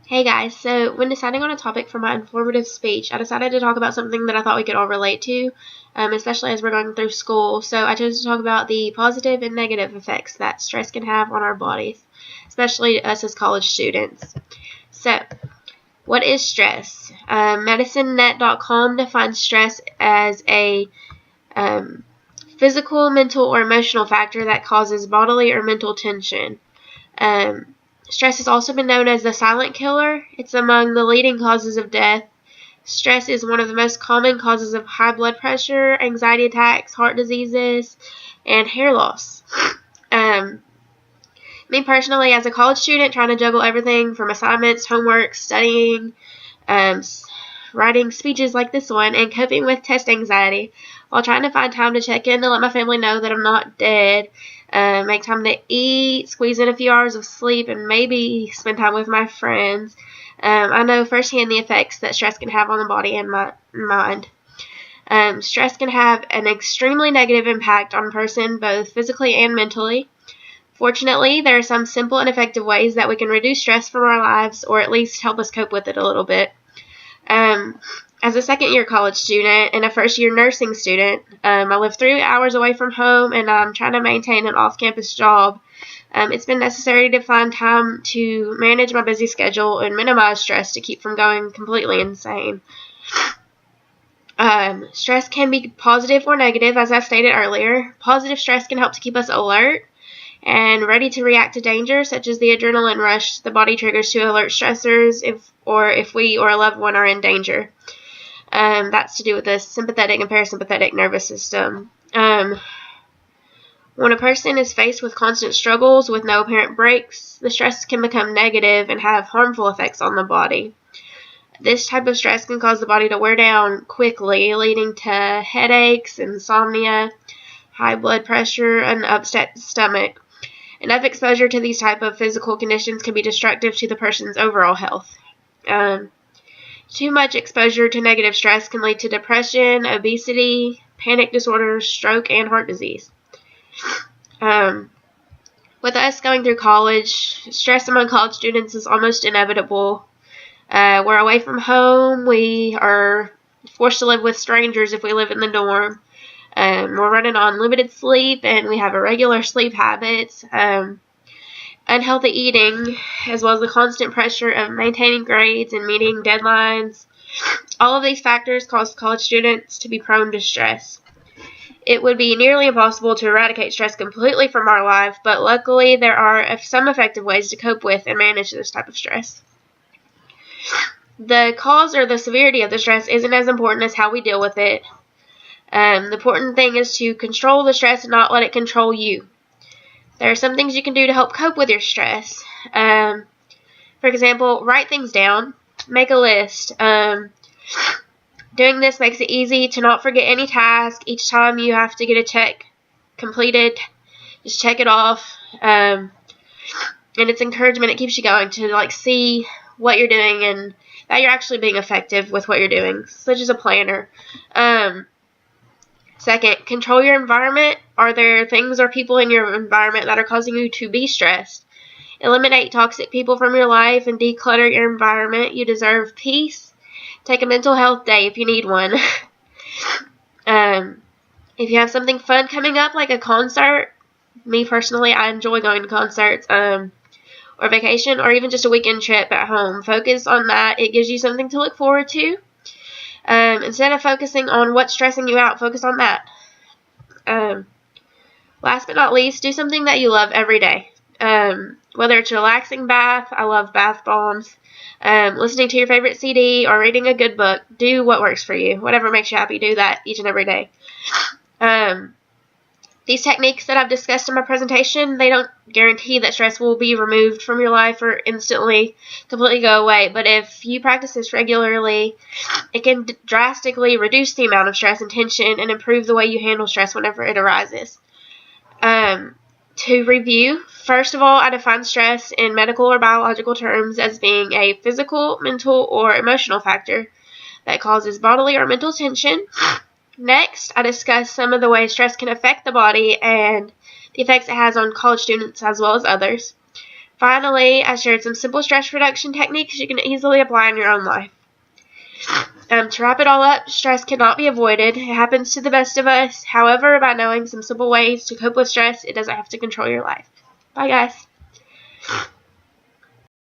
Hey guys, so when deciding on a topic for my informative speech, I decided to talk about something that I thought we could all relate to, especially as we're going through school. So I chose to talk about the positive and negative effects that stress can have on our bodies, especially us as college students. So, what is stress? MedicineNet.com defines stress as a physical, mental, or emotional factor that causes bodily or mental tension. Stress has also been known as the silent killer. It's among the leading causes of death. Stress is one of the most common causes of high blood pressure, anxiety attacks, heart diseases, and hair loss. Me personally, as a college student, trying to juggle everything from assignments, homework, studying, writing speeches like this one, and coping with test anxiety while trying to find time to check in to let my family know that I'm not dead, make time to eat, squeeze in a few hours of sleep, and maybe spend time with my friends. I know firsthand the effects that stress can have on the body and my mind. Stress can have an extremely negative impact on a person, both physically and mentally. Fortunately, there are some simple and effective ways that we can reduce stress from our lives, or at least help us cope with it a little bit. As a second-year college student and a first-year nursing student, I live 3 hours away from home, and I'm trying to maintain an off-campus job. It's been necessary to find time to manage my busy schedule and minimize stress to keep from going completely insane. Stress can be positive or negative, as I stated earlier. Positive stress can help to keep us alert and ready to react to danger, such as the adrenaline rush the body triggers to alert stressors if we or a loved one are in danger. That's to do with the sympathetic and parasympathetic nervous system. When a person is faced with constant struggles with no apparent breaks, the stress can become negative and have harmful effects on the body. This type of stress can cause the body to wear down quickly, leading to headaches, insomnia, high blood pressure, and upset stomach. Enough exposure to these type of physical conditions can be destructive to the person's overall health. Too much exposure to negative stress can lead to depression, obesity, panic disorder, stroke, and heart disease. With us going through college, stress among college students is almost inevitable. We're away from home. We are forced to live with strangers if we live in the dorm. We're running on limited sleep, and we have irregular sleep habits. Unhealthy eating, as well as the constant pressure of maintaining grades and meeting deadlines. All of these factors cause college students to be prone to stress. It would be nearly impossible to eradicate stress completely from our life, but luckily there are some effective ways to cope with and manage this type of stress. The cause or the severity of the stress isn't as important as how we deal with it. The important thing is to control the stress and not let it control you. There are some things you can do to help cope with your stress. For example, write things down. Make a list. Doing this makes it easy to not forget any task. Each time you have to get a check completed, just check it off. And it's encouragement. It keeps you going to see what you're doing and that you're actually being effective with what you're doing, such as a planner. Second, control your environment. Are there things or people in your environment that are causing you to be stressed? Eliminate toxic people from your life and declutter your environment. You deserve peace. Take a mental health day if you need one. If you have something fun coming up, like a concert, me personally, I enjoy going to concerts, or vacation, or even just a weekend trip at home. Focus on that. It gives you something to look forward to. Instead of focusing on what's stressing you out, focus on that. Last but not least, do something that you love every day. Whether it's a relaxing bath, I love bath bombs, listening to your favorite CD, or reading a good book. Do what works for you. Whatever makes you happy, do that each and every day. These techniques that I've discussed in my presentation, they don't guarantee that stress will be removed from your life or instantly completely go away. But if you practice this regularly, it can drastically reduce the amount of stress and tension and improve the way you handle stress whenever it arises. To review, first of all, I define stress in medical or biological terms as being a physical, mental, or emotional factor that causes bodily or mental tension. Next, I discuss some of the ways stress can affect the body and the effects it has on college students as well as others. Finally, I shared some simple stress reduction techniques you can easily apply in your own life. To wrap it all up, stress cannot be avoided. It happens to the best of us. However, by knowing some simple ways to cope with stress, it doesn't have to control your life. Bye, guys.